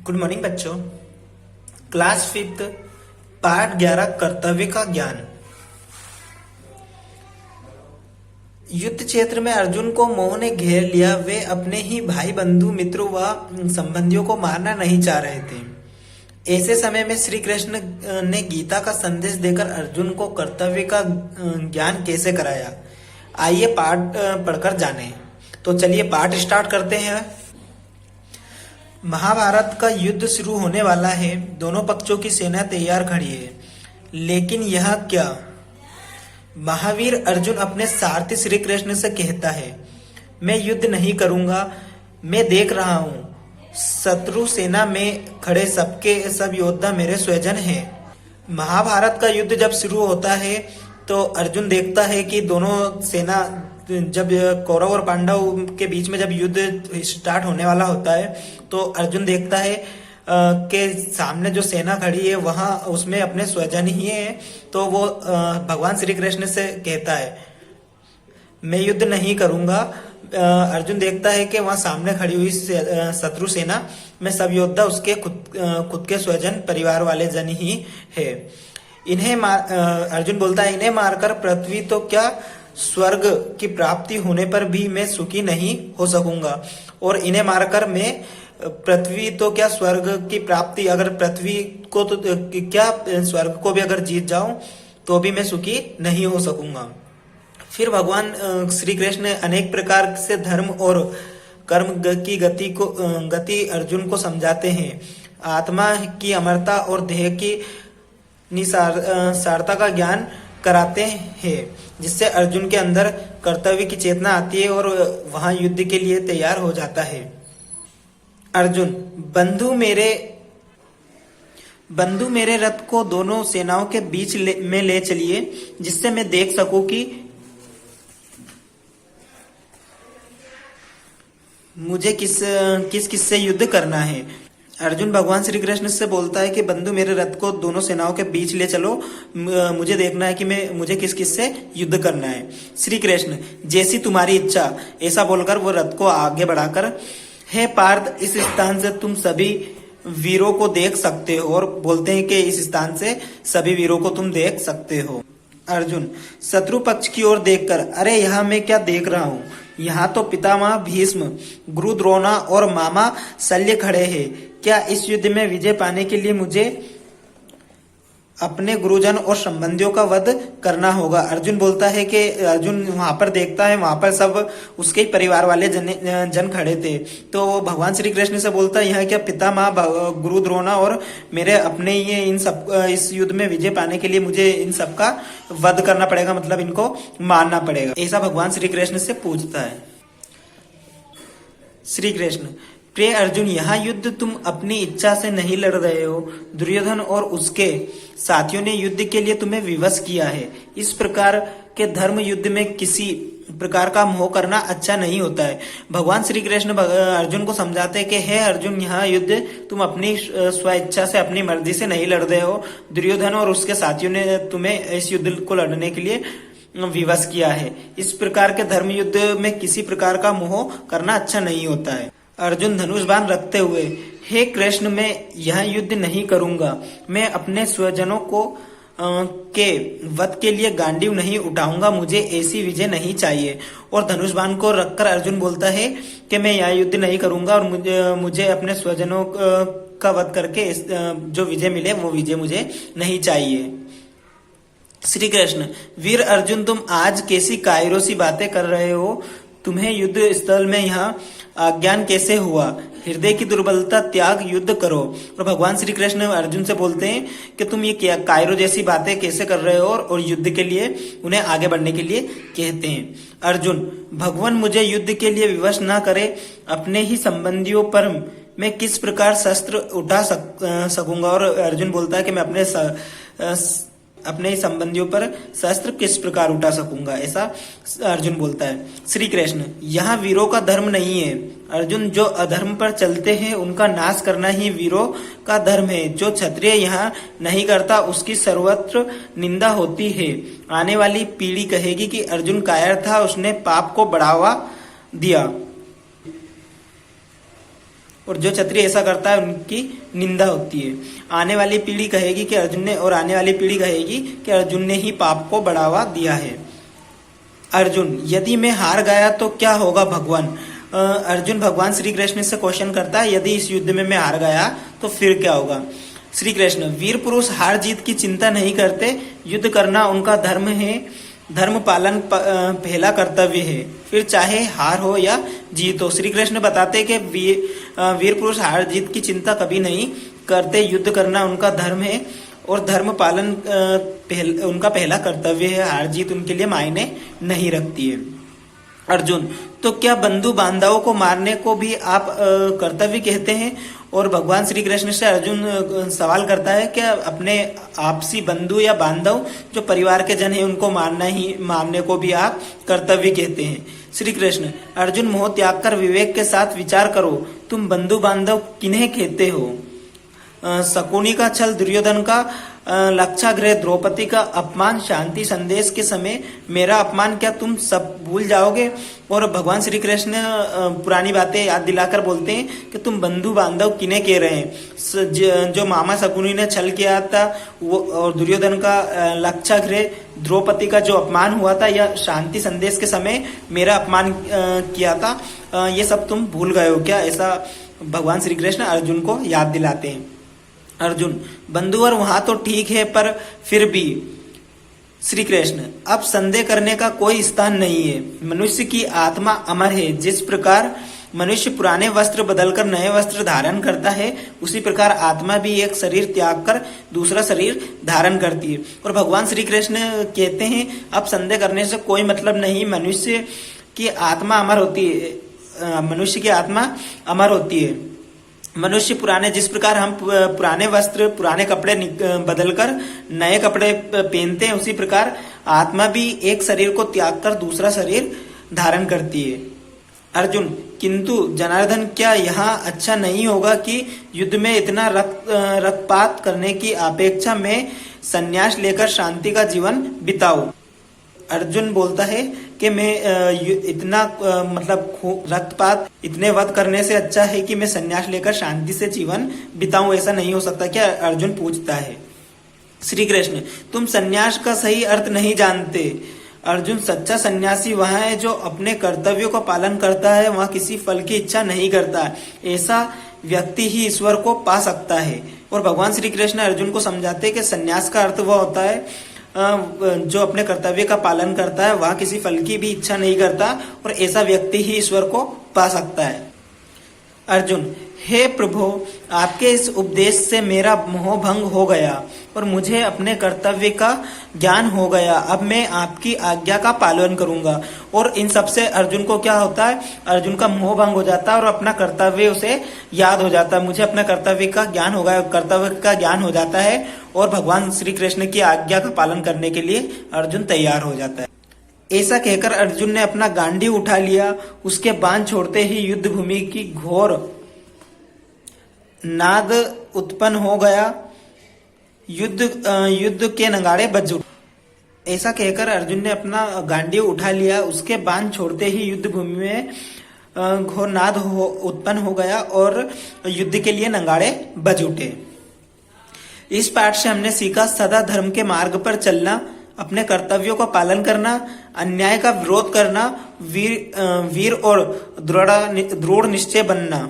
Good morning बच्चों। Class 5 part 11 कर्तव्य का ज्ञान। युद्ध क्षेत्र में अर्जुन को मोह ने घेर लिया। वे अपने ही भाई बंधु मित्रों व संबंधियों को मारना नहीं चाह रहे थे। ऐसे समय में श्री कृष्ण ने गीता का संदेश देकर अर्जुन को कर्तव्य का ज्ञान कैसे कराया, आइए पाठ पढ़कर जाने। तो चलिए पाठ स्टार्ट करते हैं। महाभारत का युद्ध शुरू होने वाला है। दोनों पक्षों की सेना तैयार खड़ी है, लेकिन यह क्या? महावीर अर्जुन अपने सारथी श्री कृष्ण से कहता है, मैं युद्ध नहीं करूंगा। मैं देख रहा हूं शत्रु सेना में खड़े सब योद्धा मेरे स्वजन हैं। महाभारत का युद्ध जब शुरू होता है तो अर्जुन देखता है कि दोनों सेना, जब कौरव और पांडव के बीच में जब युद्ध स्टार्ट होने वाला होता है तो अर्जुन देखता है कि सामने जो सेना खड़ी है वहां उसमें अपने स्वजन ही है। तो वो भगवान श्री कृष्ण से कहता है, मैं युद्ध नहीं करूंगा। अर्जुन देखता है कि वहां सामने खड़ी हुई शत्रु सेना में सब योद्धा उसके खुद के स्वजन परिवार वाले जन ही है। अर्जुन बोलता है, इन्हें मारकर पृथ्वी तो क्या स्वर्ग की प्राप्ति होने पर भी मैं सुखी नहीं हो सकूंगा, और इन्हें मारकर मैं पृथ्वी तो क्या स्वर्ग की प्राप्ति, अगर पृथ्वी को तो क्या स्वर्ग को भी अगर जीत जाऊं तो भी मैं सुखी नहीं हो सकूंगा। फिर भगवान श्री कृष्ण ने अनेक प्रकार से धर्म और कर्म की गति अर्जुन को समझाते हैं। आत्मा की अमरता और देह की निसारता का ज्ञान कराते हैं, जिससे अर्जुन के अंदर कर्तव्य की चेतना आती है और वहां युद्ध के लिए तैयार हो जाता है। अर्जुन, बंधु मेरे रथ को दोनों सेनाओं के बीच में ले चलिए, जिससे मैं देख सकूं कि मुझे किस से युद्ध करना है। अर्जुन भगवान श्री कृष्ण से बोलता है कि बंधु मेरे रथ को दोनों सेनाओं के बीच ले चलो, मुझे देखना है कि मुझे किस से युद्ध करना है। श्री कृष्ण, जैसी तुम्हारी इच्छा, ऐसा बोलकर वो रथ को आगे बढ़ाकर, हे पार्थ, इस स्थान से तुम सभी वीरों को देख सकते हो, और बोलते हैं कि इस स्थान से सभी वीरों को तुम देख सकते हो। अर्जुन शत्रु पक्ष की ओर देखकर, अरे यहाँ मैं क्या देख रहा हूँ? यहाँ तो पितामह भीष्म, गुरु द्रोणा और मामा शल्य खड़े हैं। क्या इस युद्ध में विजय पाने के लिए मुझे अपने गुरुजन और संबंधियों का वध करना होगा? अर्जुन बोलता है कि अर्जुन वहां पर देखता है, वहां पर सब उसके ही परिवार वाले जन खड़े थे। तो भगवान श्री कृष्ण से बोलता है, यह क्या पितामह गुरु द्रोणा और मेरे अपने ही है, इन सब इस युद्ध में विजय पाने के लिए मुझे इन सब का वध करना पड़ेगा, मतलब इनको मारना पड़ेगा। ऐसा भगवान श्री कृष्ण से पूछता है। श्री कृष्ण, प्रिय अर्जुन, यहाँ युद्ध तुम अपनी इच्छा से नहीं लड़ रहे हो। दुर्योधन और उसके साथियों ने युद्ध के लिए तुम्हें विवश किया है। इस प्रकार के धर्म युद्ध में किसी प्रकार का मोह करना अच्छा नहीं होता है। भगवान श्री कृष्ण अर्जुन को समझाते हैं कि हे अर्जुन, यहाँ युद्ध तुम अपनी स्वेच्छा से, अपनी मर्जी से नहीं लड़ रहे हो। दुर्योधन और उसके साथियों ने तुम्हें इस युद्ध को लड़ने के लिए विवश किया है। इस प्रकार के धर्म युद्ध में किसी प्रकार का मोह करना अच्छा नहीं होता है। अर्जुन धनुष बाण रखते हुए, हे कृष्ण, मैं यह युद्ध नहीं करूंगा। मैं अपने स्वजनों को के वध के लिए गांडीव नहीं उठाऊंगा। मुझे ऐसी विजय नहीं चाहिए। और धनुष बाण को रखकर अर्जुन बोलता है कि मैं यह युद्ध नहीं करूंगा और मुझे अपने स्वजनों का वध करके जो विजय मिले वो विजय मुझे नहीं चाहिए। श्री कृष्ण, वीर अर्जुन, तुम आज कैसी कायरों सी बातें कर रहे हो? तुम्हें युद्ध स्थल में यहाँ अज्ञान कैसे हुआ? हृदय की दुर्बलता त्याग, युद्ध करो। और भगवान श्री कृष्ण अर्जुन से बोलते हैं कि तुम ये क्या कायरो जैसी बातें कैसे कर रहे हो, और युद्ध के लिए उन्हें आगे बढ़ने के लिए कहते हैं। अर्जुन, भगवान मुझे युद्ध के लिए विवश न करे। अपने ही संबंधियों पर मैं किस प्रकार शस्त्र उठा सकूंगा? और अर्जुन बोलता है कि मैं अपने संबंधियों पर शस्त्र किस प्रकार उठा सकूंगा, ऐसा अर्जुन बोलता है। श्री कृष्ण, यहाँ वीरों का धर्म नहीं है। अर्जुन, जो अधर्म पर चलते हैं उनका नाश करना ही वीरों का धर्म है। जो क्षत्रिय यहाँ नहीं करता उसकी सर्वत्र निंदा होती है। आने वाली पीढ़ी कहेगी कि अर्जुन कायर था, उसने पाप को बढ़ावा दिया। और जो क्षत्रिय ऐसा करता है उनकी निंदा होती है। आने वाली पीढ़ी कहेगी कि अर्जुन ने, और आने वाली पीढ़ी कहेगी कि अर्जुन ने ही पाप को बढ़ावा दिया है। अर्जुन, यदि मैं हार गया तो क्या होगा भगवान? अर्जुन भगवान श्री कृष्ण से क्वेश्चन करता है, यदि इस युद्ध में मैं हार गया तो फिर क्या होगा? श्री कृष्ण, वीर पुरुष हार जीत की चिंता नहीं करते, युद्ध करना उनका धर्म है, धर्म पालन पहला कर्तव्य है, फिर चाहे हार हो या जीत हो। श्री कृष्ण बताते कि वीर पुरुष हार जीत की चिंता कभी नहीं करते, युद्ध करना उनका धर्म है और धर्म पालन उनका पहला कर्तव्य है, हार जीत उनके लिए मायने नहीं रखती है। अर्जुन, तो क्या बंधु बांधवों को मारने को भी आप कर्तव्य कहते हैं? और भगवान श्री कृष्ण से अर्जुन सवाल करता है कि अपने आपसी बंधु या बांधव जो परिवार के जन है उनको मारने को भी आप कर्तव्य कहते हैं। श्री कृष्ण, अर्जुन मोह त्याग कर विवेक के साथ विचार करो, तुम बंधु बांधव किन्हें कहते हो? शकुनी का छल, दुर्योधन का लक्षागृह, द्रौपदी का अपमान, शांति संदेश के समय मेरा अपमान, क्या तुम सब भूल जाओगे? और भगवान श्री कृष्ण पुरानी बातें याद दिलाकर बोलते हैं कि तुम बंधु बांधव किन्हें कह रहे हैं? जो मामा शकुनी ने छल किया था वो, और दुर्योधन का लक्षागृह, द्रौपदी का जो अपमान हुआ था, या शांति संदेश के समय मेरा अपमान किया था, ये सब तुम भूल गए हो क्या? ऐसा भगवान श्री कृष्ण अर्जुन को याद दिलाते हैं। अर्जुन, बंधुवर वहां तो ठीक है, पर फिर भी। श्री कृष्ण, अब संदेह करने का कोई स्थान नहीं है, मनुष्य की आत्मा अमर है। जिस प्रकार मनुष्य पुराने वस्त्र बदलकर नए वस्त्र धारण करता है, उसी प्रकार आत्मा भी एक शरीर त्याग कर दूसरा शरीर धारण करती है। और भगवान श्री कृष्ण कहते हैं अब संदेह करने से कोई मतलब नहीं, मनुष्य की आत्मा अमर होती है, मनुष्य की आत्मा अमर होती है। मनुष्य पुराने, जिस प्रकार हम पुराने वस्त्र, पुराने कपड़े बदलकर नए कपड़े पहनते हैं, उसी प्रकार आत्मा भी एक शरीर को त्याग कर दूसरा शरीर धारण करती है। अर्जुन, किंतु जनार्दन, क्या यहाँ अच्छा नहीं होगा कि युद्ध में इतना रक्तपात करने की अपेक्षा में संन्यास लेकर शांति का जीवन बिताऊं? अर्जुन बोलता है कि मैं इतना रक्तपात, इतने वध करने से अच्छा है कि मैं संन्यास लेकर शांति से जीवन बिताऊं। ऐसा नहीं हो सकता क्या? अर्जुन पूछता है। श्री कृष्ण, तुम संन्यास का सही अर्थ नहीं जानते। अर्जुन, सच्चा सन्यासी वह है जो अपने कर्तव्यों का पालन करता है, वह किसी फल की इच्छा नहीं करता। ऐसा व्यक्ति ही ईश्वर को पा सकता है। और भगवान श्री कृष्ण अर्जुन को समझाते हैं कि संन्यास का अर्थ वह होता है जो अपने कर्तव्य का पालन करता है, वह किसी फल की भी इच्छा नहीं करता, और ऐसा व्यक्ति ही ईश्वर को पा सकता है। अर्जुन, हे प्रभु, आपके इस उपदेश से मेरा मोह भंग हो गया और मुझे अपने कर्तव्य का ज्ञान हो गया। अब मैं आपकी आज्ञा का पालन करूंगा। और इन सब से अर्जुन को क्या होता है? अर्जुन का मोह भंग हो जाता है और अपना कर्तव्य उसे याद हो जाता है। मुझे अपना कर्तव्य का ज्ञान हो गया, कर्तव्य का ज्ञान हो जाता है और भगवान श्री कृष्ण की आज्ञा का पालन करने के लिए अर्जुन तैयार हो जाता है। ऐसा कहकर अर्जुन ने अपना गांडी उठा लिया। उसके बाण छोड़ते ही युद्ध भूमि की घोर नाद उत्पन्न हो गया। युद्ध के नगाड़े बज उठे। ऐसा कहकर अर्जुन ने अपना गांडी उठा लिया। उसके बाण छोड़ते ही युद्ध भूमि में घोर नाद उत्पन्न हो गया और युद्ध के लिए नगाड़े बज उठे। इस पाठ से हमने सीखा सदा धर्म के मार्ग पर चलना, अपने कर्तव्यों का पालन करना, अन्याय का विरोध करना, वीर और दृढ़ निश्चय बनना।